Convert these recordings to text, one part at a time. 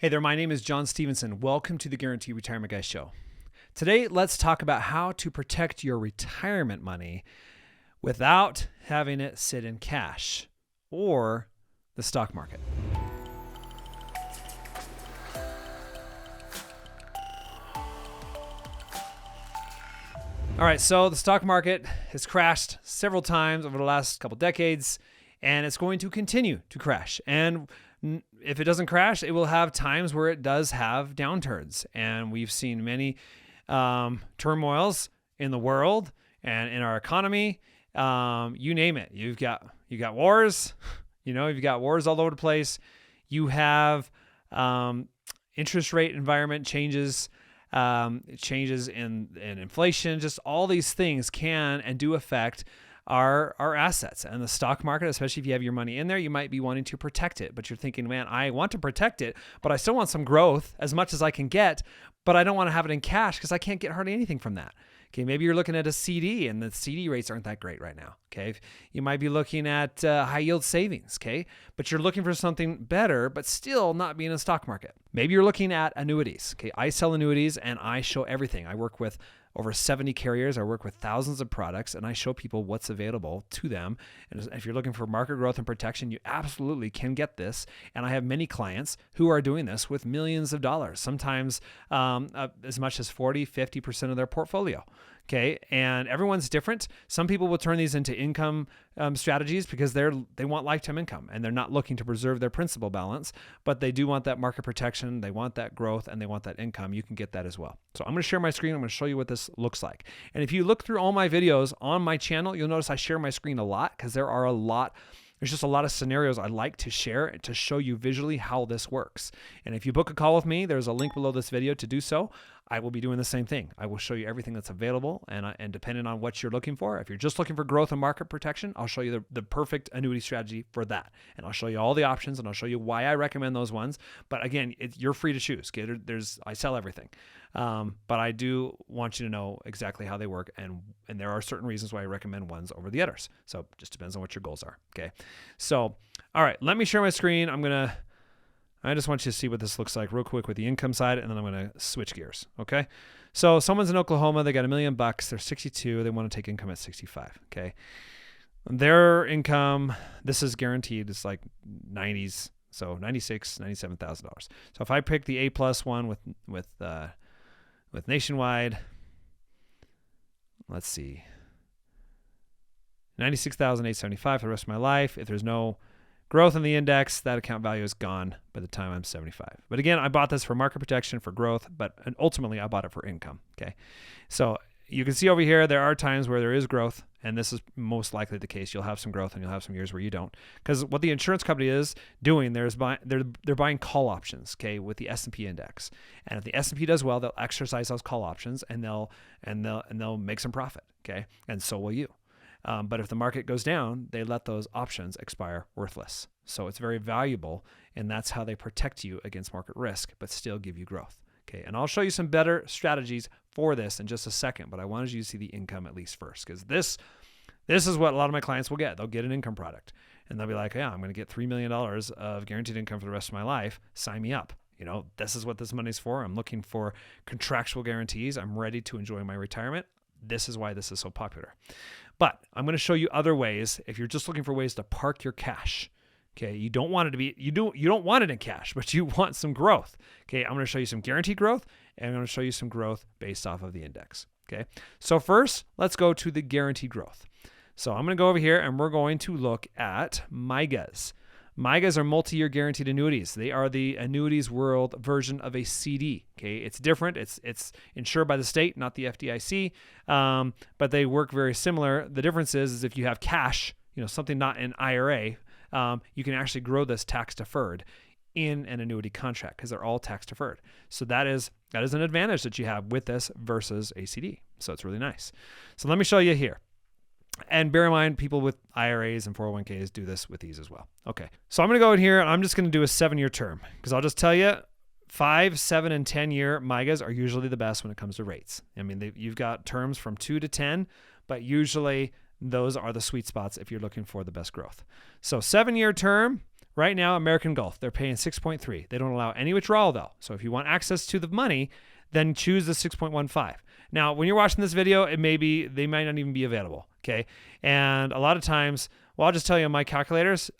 Hey there, my name is John Stevenson. Welcome to the Guaranteed Retirement Guy Show. Today, let's talk about how to protect your retirement money without having it sit in cash or the stock market. All right, so the stock market has crashed several times over the last couple decades, and it's going to continue to crash. And if it doesn't crash, it will have times where it does have downturns. And we've seen many turmoils in the world and in our economy. You name it. You got wars. You've got wars all over the place. You have interest rate environment changes. Changes in inflation. Just all these things can and do affect our assets. And the stock market, especially if you have your money in there, you might be wanting to protect it, but you're thinking, man, I want to protect it, but I still want some growth as much as I can get, but I don't want to have it in cash because I can't get hardly anything from that. Okay, maybe you're looking at a CD and the CD rates aren't that great right now. Okay, you might be looking at high yield savings. Okay, but you're looking for something better, but still not being in the stock market. Maybe you're looking at annuities. Okay, I sell annuities and I show everything. I work with over 70 carriers. I work with thousands of products and I show people what's available to them. And if you're looking for market growth and protection, you absolutely can get this. And I have many clients who are doing this with millions of dollars, sometimes as much as 40, 50% of their portfolio. Okay, and everyone's different. Some people will turn these into income strategies because they want lifetime income and they're not looking to preserve their principal balance, but they do want that market protection, they want that growth, and they want that income. You can get that as well. So I'm going to share my screen. I'm going to show you what this looks like. And if you look through all my videos on my channel, you'll notice I share my screen a lot because there's just a lot of scenarios I like to share to show you visually how this works. And if you book a call with me, there's a link below this video to do so. I will be doing the same thing. I will show you everything that's available, and depending on what you're looking for, if you're just looking for growth and market protection, I'll show you the perfect annuity strategy for that. And I'll show you all the options, and I'll show you why I recommend those ones. But again, you're free to choose. Okay? I sell everything. But I do want you to know exactly how they work, and there are certain reasons why I recommend ones over the others. So it just depends on what your goals are. Okay. So, all right, let me share my screen. I just want you to see what this looks like real quick with the income side, and then I'm going to switch gears. Okay. So someone's in Oklahoma, they got $1 million, they're 62, they want to take income at 65. Okay. Their income, this is guaranteed. It's like 90s. So $96,000, $97,000. So if I pick the A+ one with Nationwide, let's see, $96,875 for the rest of my life. If there's no growth in the index, that account value is gone by the time I'm 75. But again, I bought this for market protection, for growth, and ultimately I bought it for income. Okay. So you can see over here, there are times where there is growth, and this is most likely the case. You'll have some growth and you'll have some years where you don't. Because what the insurance company is doing, they're buying call options, okay, with the S&P index. And if the S&P does well, they'll exercise those call options and they'll make some profit, okay? And so will you. But if the market goes down, they let those options expire worthless. So it's very valuable, and that's how they protect you against market risk, but still give you growth. Okay, and I'll show you some better strategies for this in just a second, but I wanted you to see the income at least first, because this is what a lot of my clients will get. They'll get an income product, and they'll be like, yeah, I'm going to get $3 million of guaranteed income for the rest of my life. Sign me up. This is what this money's for. I'm looking for contractual guarantees. I'm ready to enjoy my retirement. This is why this is so popular. But I'm going to show you other ways if you're just looking for ways to park your cash. Okay, you don't want it to be, you don't want it in cash, but you want some growth. Okay, I'm going to show you some guaranteed growth, and I'm going to show you some growth based off of the index. Okay, so first, let's go to the guaranteed growth. So I'm going to go over here, and we're going to look at MYGAs. MYGAs are multi-year guaranteed annuities. They are the annuities world version of a CD. Okay, it's different. It's insured by the state, not the FDIC, but they work very similar. The difference is if you have cash, something not an IRA, you can actually grow this tax deferred in an annuity contract because they're all tax deferred. So that is an advantage that you have with this versus a CD. So it's really nice. So let me show you here. And bear in mind, people with IRAs and 401ks do this with these as well. Okay, so I'm going to go in here and I'm just going to do a 7-year term because I'll just tell you 5, 7, and 10-year MYGAs are usually the best when it comes to rates. I mean, you've got terms from 2 to 10, but usually those are the sweet spots if you're looking for the best growth. So 7-year term, right now, American Gulf, they're paying 6.3. They don't allow any withdrawal though. So if you want access to the money, then choose the 6.15. Now, when you're watching this video, they might not even be available. Okay. And a lot of times, well, I'll just tell you on my calculators,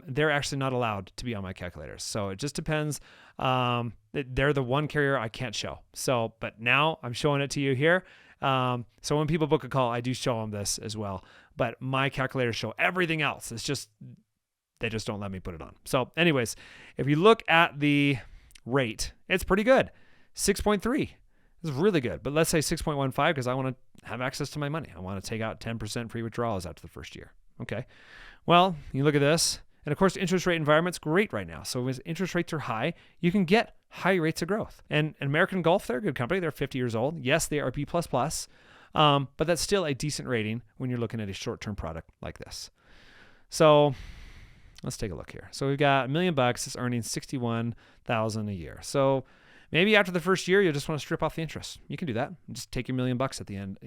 they're actually not allowed to be on my calculators. So it just depends. They're the one carrier I can't show. So, but now I'm showing it to you here. So when people book a call, I do show them this as well. But my calculators show everything else. It's just, they just don't let me put it on. So anyways, if you look at the rate, it's pretty good. 6.3 is really good. But let's say 6.15 because I want to have access to my money. I want to take out 10% free withdrawals after the first year. Okay. Well, you look at this. And of course, interest rate environment's great right now. So as interest rates are high, you can get high rates of growth. And American Gulf, they're a good company. They're 50 years old. Yes, they are B++, but that's still a decent rating when you're looking at a short-term product like this. So let's take a look here. So we've got $1 million. It's earning $61,000 a year. So maybe after the first year, you'll just want to strip off the interest. You can do that. Just take your $1 million at the end,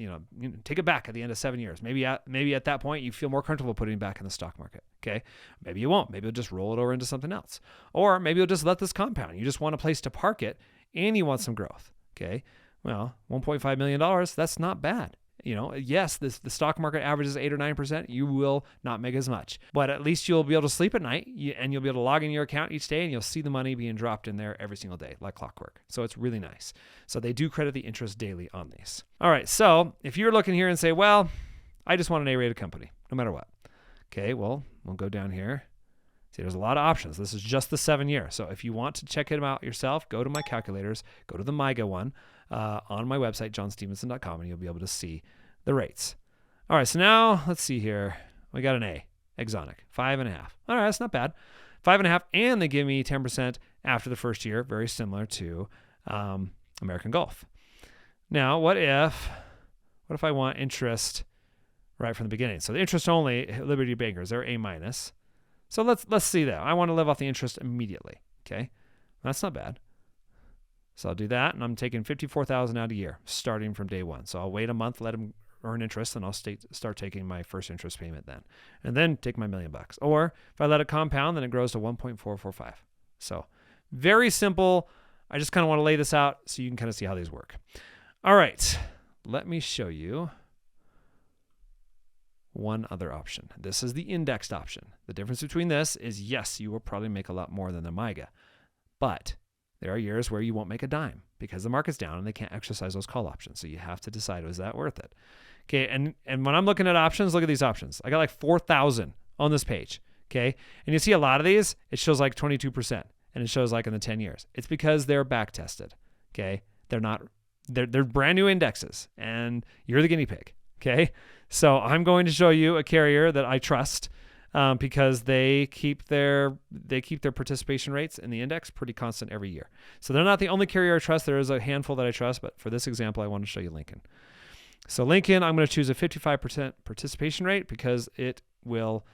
take it back at the end of 7 years. Maybe at that point, you feel more comfortable putting it back in the stock market. Okay. Maybe you won't. Maybe you'll just roll it over into something else. Or maybe you'll just let this compound. You just want a place to park it and you want some growth. Okay. Well, $1.5 million, that's not bad. Yes, the stock market averages 8 or 9%. You will not make as much, but at least you'll be able to sleep at night and you'll be able to log in your account each day and you'll see the money being dropped in there every single day like clockwork. So it's really nice. So they do credit the interest daily on these. All right. So if you're looking here and say, well, I just want an A-rated company no matter what. Okay. Well, we'll go down here. See, there's a lot of options. This is just the 7 year. So if you want to check it out yourself, go to my calculators, go to the MYGA one on my website, johnstevenson.com, and you'll be able to see the rates. All right. So now let's see here. We got an A, Exonic, 5.5. All right. That's not bad. 5.5. And they give me 10% after the first year. Very similar to American Gulf. Now, what if I want interest right from the beginning? So the interest only, Liberty Bankers, they're A-. So let's see that. I want to live off the interest immediately. Okay. That's not bad. So I'll do that. And I'm taking $54,000 out a year starting from day one. So I'll wait a month, let them earn interest, and I'll start taking my first interest payment then. And then take my $1 million. Or if I let it compound, then it grows to 1.445. So very simple. I just kind of want to lay this out so you can kind of see how these work. All right. Let me show you one other option. This is the indexed option. The difference between this is, yes, you will probably make a lot more than the MYGA, but there are years where you won't make a dime because the market's down and they can't exercise those call options. So you have to decide, is that worth it? Okay. And when I'm looking at options, look at these options. I got like 4,000 on this page. Okay. And you see a lot of these, it shows like 22% and it shows like in the 10 years. It's because they're back tested. Okay. They're brand new indexes and you're the guinea pig. Okay. So I'm going to show you a carrier that I trust because they keep their participation rates in the index pretty constant every year. So they're not the only carrier I trust. There is a handful that I trust, but for this example, I want to show you Lincoln. So Lincoln, I'm going to choose a 55% participation rate because it will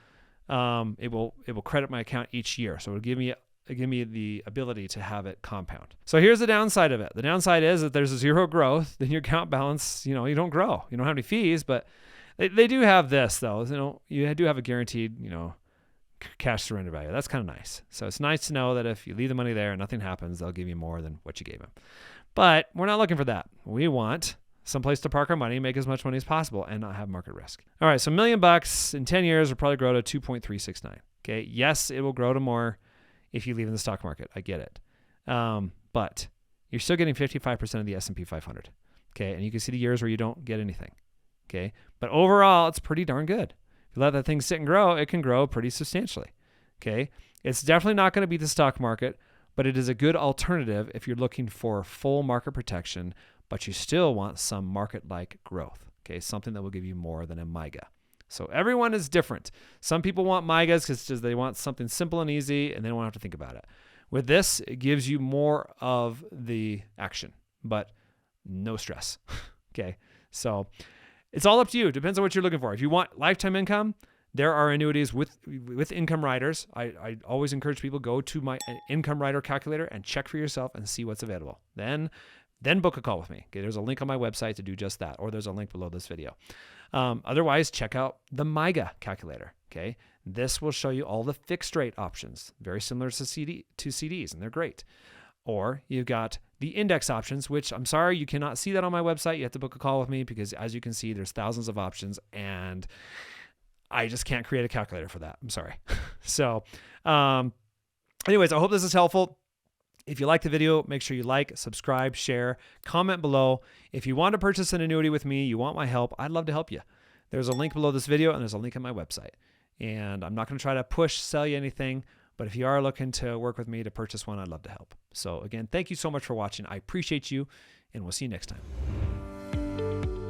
credit my account each year. So it'll give me the ability to have it compound. So here's the downside of it. The downside is that there's zero growth. Then your account balance, you don't grow. You don't have any fees, but they do have this though. You do have a guaranteed, cash surrender value. That's kind of nice. So it's nice to know that if you leave the money there and nothing happens, they'll give you more than what you gave them. But we're not looking for that. We want someplace to park our money, make as much money as possible, and not have market risk. All right. So $1 million in 10 years will probably grow to 2.369. Okay. Yes, it will grow to more if you leave in the stock market. I get it. But you're still getting 55% of the S&P 500. Okay. And you can see the years where you don't get anything. Okay. But overall, it's pretty darn good. If you let that thing sit and grow, it can grow pretty substantially. Okay. It's definitely not going to be the stock market, but it is a good alternative if you're looking for full market protection, but you still want some market-like growth. Okay. Something that will give you more than a MYGA. So everyone is different. Some people want MYGAs because they want something simple and easy and they don't have to think about it. With this, it gives you more of the action, but no stress. Okay. So it's all up to you. Depends on what you're looking for. If you want lifetime income, there are annuities with income riders. I always encourage people, go to my income rider calculator and check for yourself and see what's available. Then then book a call with me. Okay, there's a link on my website to do just that, or there's a link below this video. Otherwise, check out the MYGA calculator. Okay, this will show you all the fixed rate options, very similar to CDs, and they're great. Or you've got the index options, which I'm sorry, you cannot see that on my website. You have to book a call with me because, as you can see, there's thousands of options, and I just can't create a calculator for that. I'm sorry. So, anyways, I hope this is helpful. If you like the video, make sure you like, subscribe, share, comment below. If you want to purchase an annuity with me, you want my help, I'd love to help you. There's a link below this video, and there's a link on my website. And I'm not going to try to sell you anything, but if you are looking to work with me to purchase one, I'd love to help. So again, thank you so much for watching. I appreciate you, and we'll see you next time.